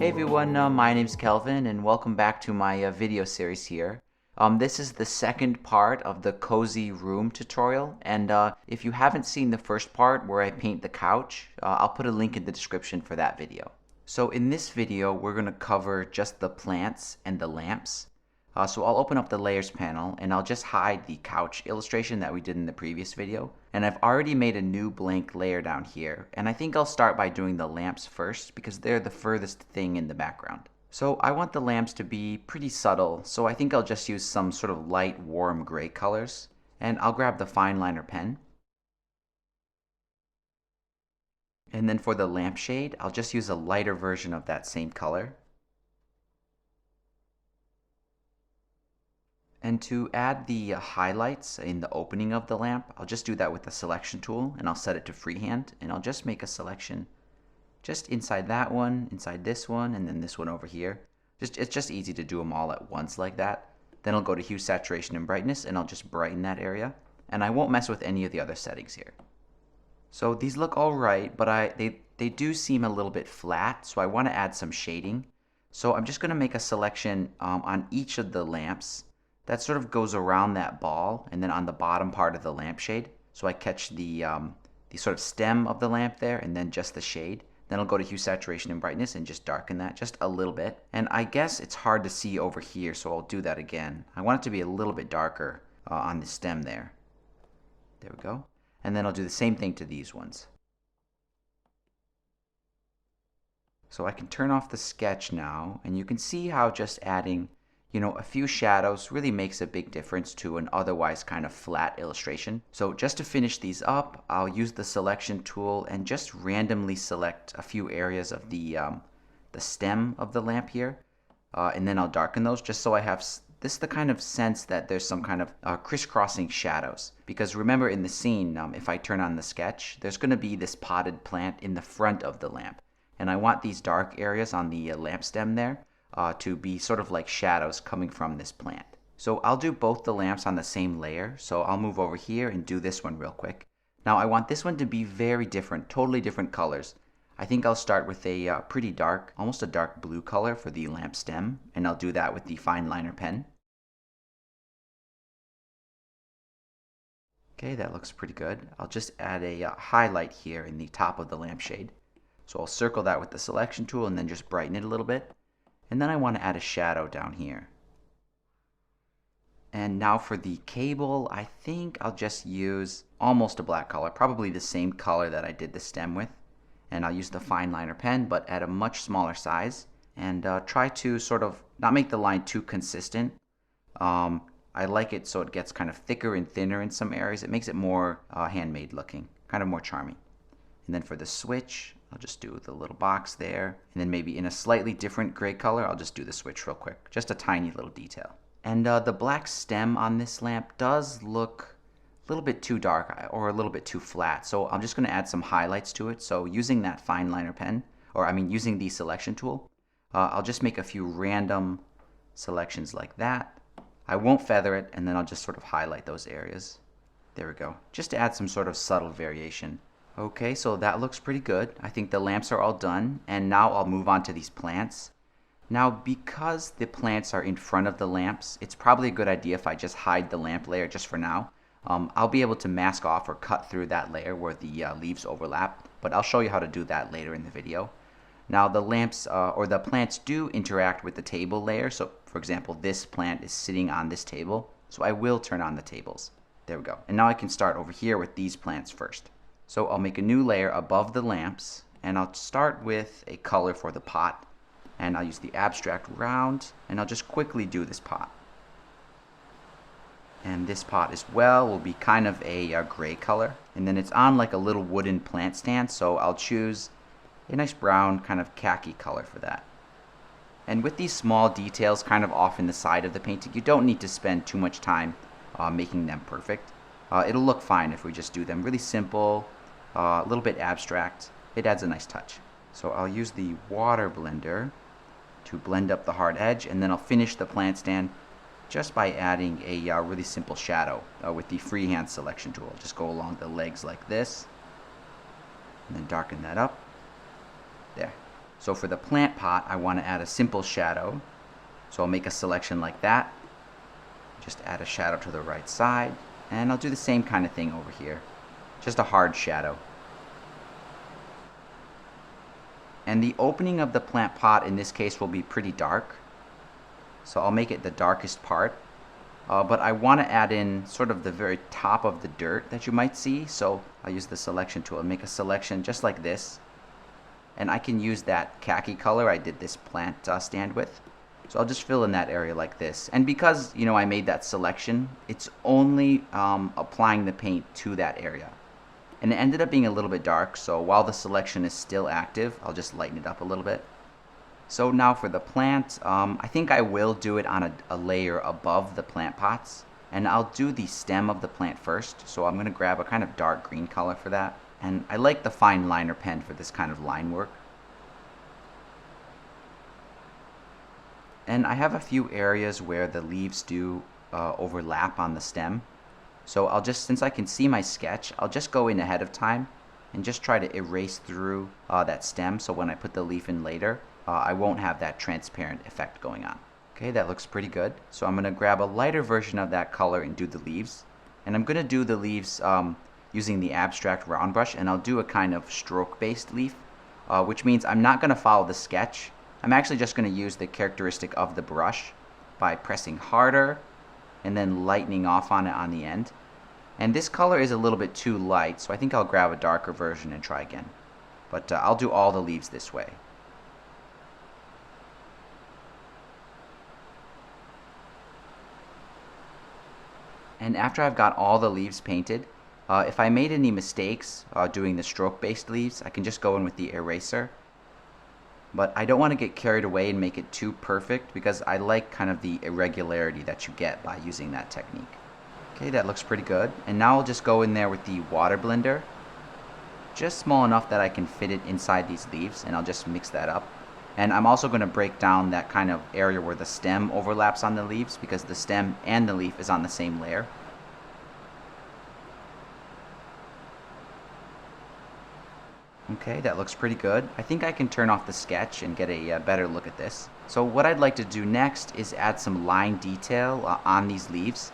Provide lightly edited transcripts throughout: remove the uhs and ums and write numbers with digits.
Hey everyone, my name's Kelvin and welcome back to my video series here. This is the second part of the cozy room tutorial, and if you haven't seen the first part where I paint the couch, I'll put a link in the description for that video. So in this video we're going to cover just the plants and the lamps. So I'll open up the layers panel and I'll just hide the couch illustration that we did in the previous video. And I've already made a new blank layer down here. And I think I'll start by doing the lamps first because they're the furthest thing in the background. So I want the lamps to be pretty subtle, so I think I'll just use some sort of light warm gray colors. And I'll grab the fine liner pen. And then for the lampshade, I'll just use a lighter version of that same color. And to add the highlights in the opening of the lamp, I'll just do that with the selection tool and I'll set it to freehand and I'll just make a selection just inside that one, inside this one, and then this one over here. It's just easy to do them all at once like that. Then I'll go to hue, saturation, and brightness and I'll just brighten that area. And I won't mess with any of the other settings here. So these look alright, but they do seem a little bit flat, so I want to add some shading. So I'm just going to make a selection on each of the lamps that sort of goes around that ball and then on the bottom part of the lampshade. So I catch the sort of stem of the lamp there and then just the shade. Then I'll go to hue, saturation, and brightness and just darken that just a little bit. And I guess it's hard to see over here, so I'll do that again. I want it to be a little bit darker on the stem there. There we go. And then I'll do the same thing to these ones. So I can turn off the sketch now and you can see how just adding a few shadows really makes a big difference to an otherwise kind of flat illustration. So just to finish these up, I'll use the selection tool and just randomly select a few areas of the stem of the lamp here. And then I'll darken those just so I have the kind of sense that there's some kind of crisscrossing shadows. Because remember in the scene, if I turn on the sketch, there's going to be this potted plant in the front of the lamp. And I want these dark areas on the lamp stem there to be sort of like shadows coming from this plant. So I'll do both the lamps on the same layer. So I'll move over here and do this one real quick. Now I want this one to be very different, totally different colors. I think I'll start with a pretty dark, almost a dark blue color for the lamp stem, and I'll do that with the fine liner pen. Okay, that looks pretty good. I'll just add a highlight here in the top of the lampshade. So I'll circle that with the selection tool and then just brighten it a little bit. And then I want to add a shadow down here. And now for the cable, I think I'll just use almost a black color, probably the same color that I did the stem with. And I'll use the fine liner pen, but at a much smaller size. And try to sort of not make the line too consistent. I like it so it gets kind of thicker and thinner in some areas. It makes it more handmade looking, kind of more charming. And then for the switch, I'll just do the little box there. And then maybe in a slightly different gray color, I'll just do the switch real quick. Just a tiny little detail. And the black stem on this lamp does look a little bit too dark or a little bit too flat. So I'm just going to add some highlights to it. So using that fine liner pen, using the selection tool, I'll just make a few random selections like that. I won't feather it, and then I'll just sort of highlight those areas. There we go. Just to add some sort of subtle variation. Okay, so that looks pretty good. I think the lamps are all done, and now I'll move on to these plants. Now, because the plants are in front of the lamps, it's probably a good idea if I just hide the lamp layer just for now. I'll be able to mask off or cut through that layer where the leaves overlap, but I'll show you how to do that later in the video. Now, the lamps or the plants do interact with the table layer. So, for example, this plant is sitting on this table, so I will turn on the tables. There we go. And now I can start over here with these plants first. So I'll make a new layer above the lamps, and I'll start with a color for the pot. And I'll use the abstract round, and I'll just quickly do this pot. And this pot as well will be kind of a gray color. And then it's on like a little wooden plant stand, so I'll choose a nice brown kind of khaki color for that. And with these small details kind of off in the side of the painting, you don't need to spend too much time making them perfect. It'll look fine if we just do them really simple, a little bit abstract. It adds a nice touch. So I'll use the water blender to blend up the hard edge, and then I'll finish the plant stand just by adding a really simple shadow with the freehand selection tool. Just go along the legs like this, and then darken that up. There. So for the plant pot, I want to add a simple shadow. So I'll make a selection like that. Just add a shadow to the right side. And I'll do the same kind of thing over here. Just a hard shadow. And the opening of the plant pot in this case will be pretty dark. So I'll make it the darkest part. But I want to add in sort of the very top of the dirt that you might see. So I'll use the selection tool and make a selection just like this. And I can use that khaki color I did this plant stand with. So I'll just fill in that area like this. And because, I made that selection, it's only applying the paint to that area. And it ended up being a little bit dark, so while the selection is still active, I'll just lighten it up a little bit. So now for the plant, I think I will do it on a layer above the plant pots. And I'll do the stem of the plant first, so I'm going to grab a kind of dark green color for that. And I like the fine liner pen for this kind of line work. And I have a few areas where the leaves do overlap on the stem. So I'll just, since I can see my sketch, I'll just go in ahead of time and just try to erase through that stem, so when I put the leaf in later, I won't have that transparent effect going on. Okay, that looks pretty good. So I'm going to grab a lighter version of that color and do the leaves. And I'm going to do the leaves using the abstract round brush, and I'll do a kind of stroke-based leaf, which means I'm not going to follow the sketch. I'm actually just going to use the characteristic of the brush by pressing harder and then lightening off on it on the end. And this color is a little bit too light, so I think I'll grab a darker version and try again. But I'll do all the leaves this way. And after I've got all the leaves painted, if I made any mistakes doing the stroke-based leaves, I can just go in with the eraser. But I don't want to get carried away and make it too perfect, because I like kind of the irregularity that you get by using that technique. Okay, that looks pretty good. And now I'll just go in there with the water blender, just small enough that I can fit it inside these leaves, and I'll just mix that up. And I'm also going to break down that kind of area where the stem overlaps on the leaves, because the stem and the leaf is on the same layer. Okay, that looks pretty good. I think I can turn off the sketch and get a better look at this. So what I'd like to do next is add some line detail on these leaves.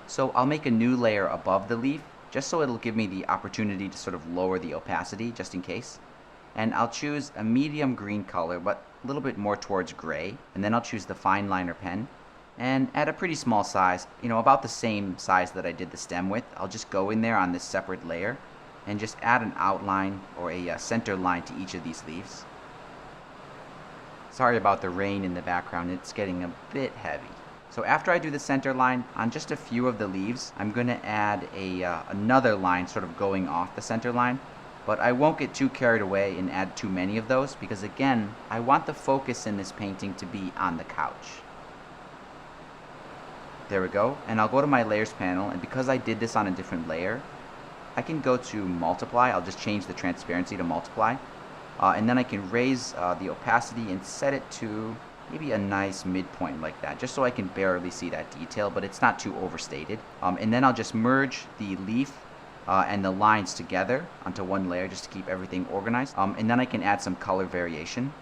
So I'll make a new layer above the leaf, just so it'll give me the opportunity to sort of lower the opacity, just in case. And I'll choose a medium green color, but a little bit more towards gray. And then I'll choose the fine liner pen. And at a pretty small size, about the same size that I did the stem with, I'll just go in there on this separate layer and just add an outline or a center line to each of these leaves. Sorry about the rain in the background, it's getting a bit heavy. So after I do the center line on just a few of the leaves, I'm going to add another line sort of going off the center line. But I won't get too carried away and add too many of those, because again, I want the focus in this painting to be on the couch. There we go. And I'll go to my layers panel, and because I did this on a different layer, I can go to multiply. I'll just change the transparency to multiply. And then I can raise the opacity and set it to maybe a nice midpoint like that, just so I can barely see that detail, but it's not too overstated. And then I'll just merge the leaf and the lines together onto one layer just to keep everything organized. And then I can add some color variation.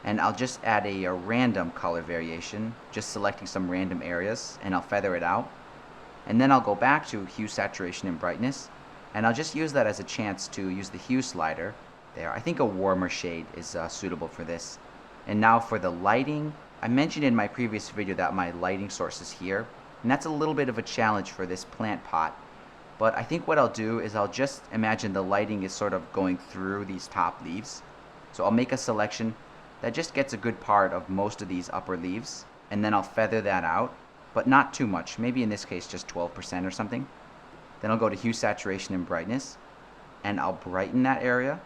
And I'll just add a random color variation, just selecting some random areas, and I'll feather it out. And then I'll go back to hue, saturation, and brightness. And I'll just use that as a chance to use the hue slider there. I think a warmer shade is suitable for this. And now for the lighting, I mentioned in my previous video that my lighting source is here. And that's a little bit of a challenge for this plant pot. But I think what I'll do is I'll just imagine the lighting is sort of going through these top leaves. So I'll make a selection that just gets a good part of most of these upper leaves. And then I'll feather that out, but not too much. Maybe in this case just 12% or something. Then I'll go to hue, saturation, and brightness, and I'll brighten that area,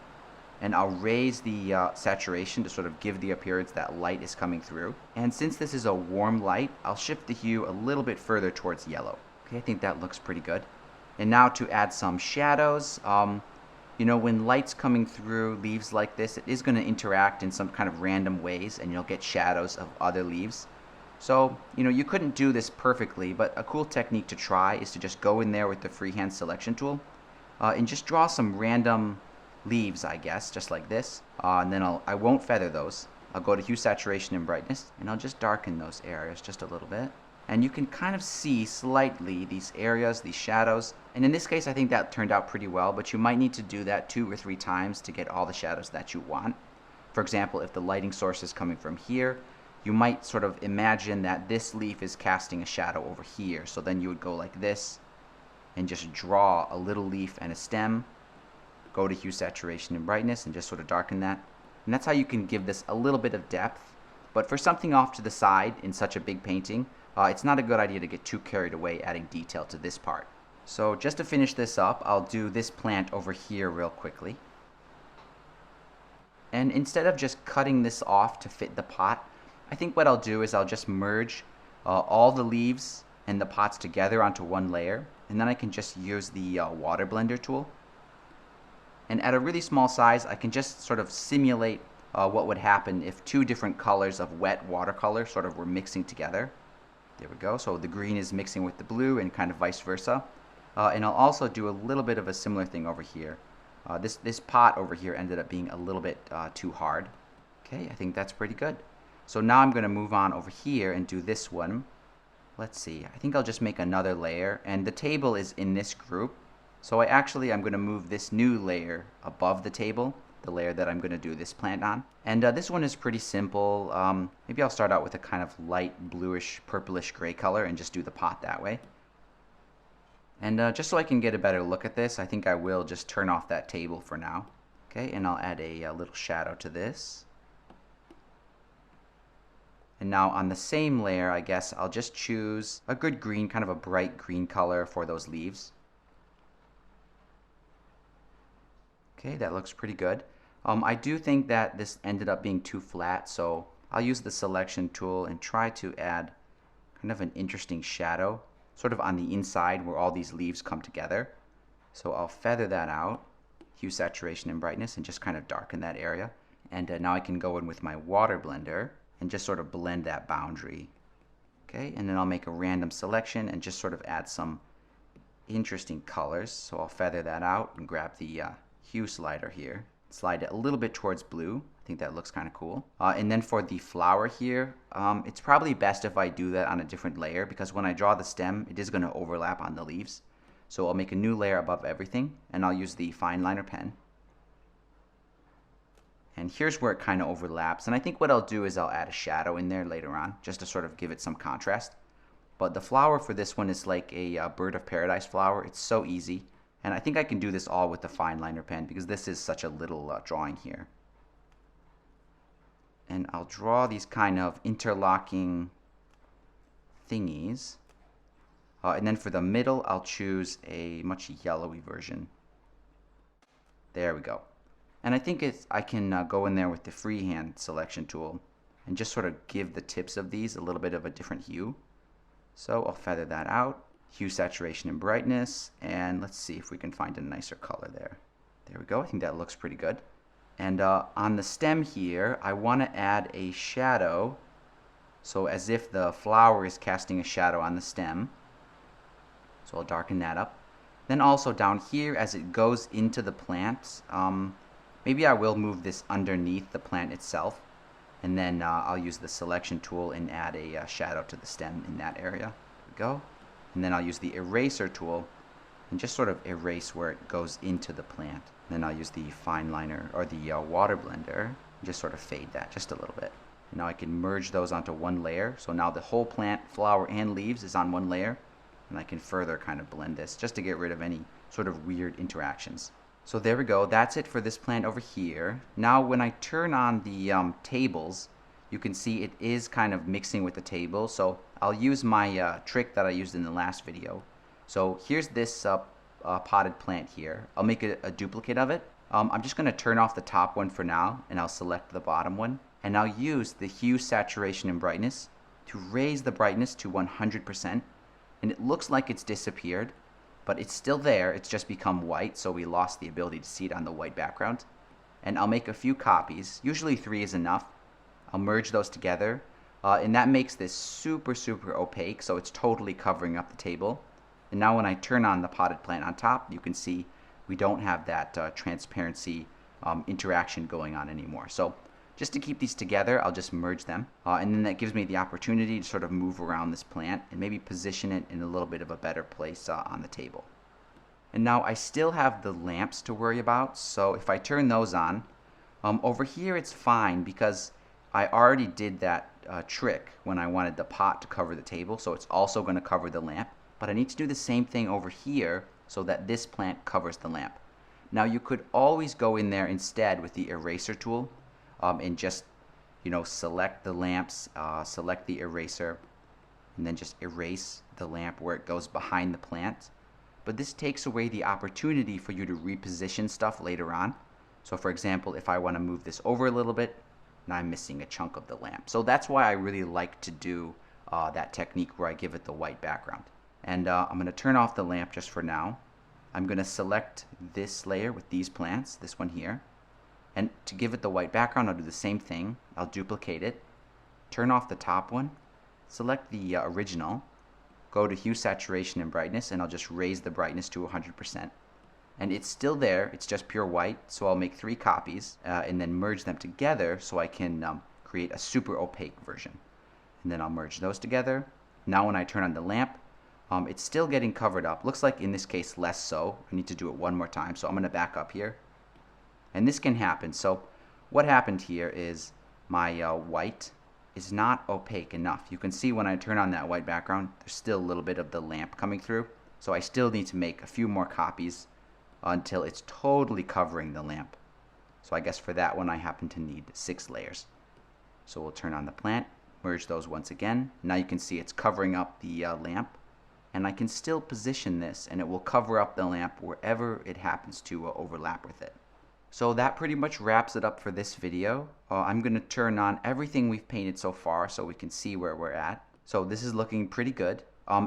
and I'll raise the saturation to sort of give the appearance that light is coming through. And since this is a warm light, I'll shift the hue a little bit further towards yellow. Okay, I think that looks pretty good. And now to add some shadows, when light's coming through leaves like this, it is going to interact in some kind of random ways, and you'll get shadows of other leaves. So, you couldn't do this perfectly, but a cool technique to try is to just go in there with the freehand selection tool and just draw some random leaves, I guess, just like this. And then I won't feather those. I'll go to hue, saturation, and brightness, and I'll just darken those areas just a little bit. And you can kind of see slightly these areas, these shadows. And in this case, I think that turned out pretty well, but you might need to do that 2 or 3 times to get all the shadows that you want. For example, if the lighting source is coming from here, you might sort of imagine that this leaf is casting a shadow over here. So then you would go like this and just draw a little leaf and a stem. Go to hue, saturation, and brightness and just sort of darken that. And that's how you can give this a little bit of depth. But for something off to the side in such a big painting, it's not a good idea to get too carried away adding detail to this part. So just to finish this up, I'll do this plant over here real quickly. And instead of just cutting this off to fit the pot, I think what I'll do is I'll just merge all the leaves and the pots together onto one layer. And then I can just use the water blender tool. And at a really small size, I can just sort of simulate what would happen if 2 different colors of wet watercolor sort of were mixing together. There we go. So the green is mixing with the blue and kind of vice versa. And I'll also do a little bit of a similar thing over here. This pot over here ended up being a little bit too hard. Okay, I think that's pretty good. So now I'm going to move on over here and do this one. Let's see. I think I'll just make another layer. And the table is in this group. So I'm going to move this new layer above the table, the layer that I'm going to do this plant on. And this one is pretty simple. Maybe I'll start out with a kind of light bluish, purplish gray color and just do the pot that way. And just so I can get a better look at this, I think I will just turn off that table for now. Okay, and I'll add a little shadow to this. And now on the same layer, I guess I'll just choose a good green, kind of a bright green color for those leaves. Okay, that looks pretty good. I do think that this ended up being too flat, so I'll use the selection tool and try to add kind of an interesting shadow, sort of on the inside where all these leaves come together. So I'll feather that out, hue, saturation, and brightness, and just kind of darken that area. And now I can go in with my water blender and just sort of blend that boundary. Okay, and then I'll make a random selection and just sort of add some interesting colors. So I'll feather that out and grab the hue slider here. Slide it a little bit towards blue. I think that looks kind of cool. And then for the flower here, it's probably best if I do that on a different layer because when I draw the stem, it is going to overlap on the leaves. So I'll make a new layer above everything and I'll use the fine liner pen. And here's where it kind of overlaps. And I think what I'll do is I'll add a shadow in there later on just to sort of give it some contrast. But the flower for this one is like a bird of paradise flower. It's so easy. And I think I can do this all with the fine liner pen because this is such a little drawing here. And I'll draw these kind of interlocking thingies. And then for the middle, I'll choose a much yellowy version. There we go. And I think I can go in there with the freehand selection tool and just sort of give the tips of these a little bit of a different hue. So I'll feather that out. Hue, saturation, and brightness, and let's see if we can find a nicer color there. There we go. I think that looks pretty good. And on the stem here, I want to add a shadow, so as if the flower is casting a shadow on the stem. So I'll darken that up. Then also down here, as it goes into the plant, maybe I will move this underneath the plant itself, and then I'll use the selection tool and add a shadow to the stem in that area. There we go. And then I'll use the eraser tool and just sort of erase where it goes into the plant. And then I'll use the fine liner or the water blender and just sort of fade that just a little bit. And now I can merge those onto one layer. So now the whole plant, flower, and leaves is on one layer. And I can further kind of blend this just to get rid of any sort of weird interactions. So there we go. That's it for this plant over here. Now when I turn on the tables, you can see it is kind of mixing with the table. So I'll use my trick that I used in the last video. So here's this potted plant here. I'll make a duplicate of it. I'm just going to turn off the top one for now, and I'll select the bottom one. And I'll use the hue, saturation, and brightness to raise the brightness to 100%. And it looks like it's disappeared, but it's still there. It's just become white, so we lost the ability to see it on the white background. And I'll make a few copies. Usually 3 is enough. I'll merge those together. And that makes this super, super opaque, so it's totally covering up the table. And now when I turn on the potted plant on top, you can see we don't have that transparency interaction going on anymore. So just to keep these together, I'll just merge them. And then that gives me the opportunity to sort of move around this plant and maybe position it in a little bit of a better place on the table. And now I still have the lamps to worry about. So if I turn those on, over here it's fine because I already did that trick when I wanted the pot to cover the table. So it's also going to cover the lamp. But I need to do the same thing over here so that this plant covers the lamp. Now you could always go in there instead with the eraser tool and just, select the lamps, select the eraser, and then just erase the lamp where it goes behind the plant. But this takes away the opportunity for you to reposition stuff later on. So for example, if I want to move this over a little bit, now I'm missing a chunk of the lamp. So that's why I really like to do that technique where I give it the white background. And I'm going to turn off the lamp just for now. I'm going to select this layer with these plants, this one here. And to give it the white background, I'll do the same thing. I'll duplicate it, turn off the top one, select the original, go to hue, saturation, and brightness, and I'll just raise the brightness to 100%. And it's still there, it's just pure white, so I'll make 3 copies and then merge them together so I can create a super opaque version. And then I'll merge those together. Now when I turn on the lamp, it's still getting covered up. Looks like in this case less so. I need to do it one more time, so I'm going to back up here. And this can happen. So what happened here is my white is not opaque enough. You can see when I turn on that white background, there's still a little bit of the lamp coming through. So I still need to make a few more copies until it's totally covering the lamp. So I guess for that one I happen to need 6 layers. So we'll turn on the plant, merge those once again. Now you can see it's covering up the lamp. And I can still position this and it will cover up the lamp wherever it happens to overlap with it. So that pretty much wraps it up for this video. I'm going to turn on everything we've painted so far so we can see where we're at. So this is looking pretty good.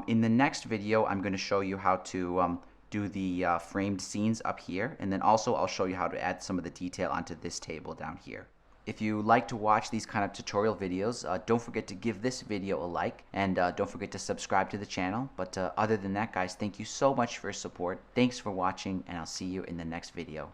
In the next video, I'm going to show you how to do the framed scenes up here. And then also I'll show you how to add some of the detail onto this table down here. If you like to watch these kind of tutorial videos, don't forget to give this video a like, and don't forget to subscribe to the channel. But other than that, guys, thank you so much for your support. Thanks for watching, and I'll see you in the next video.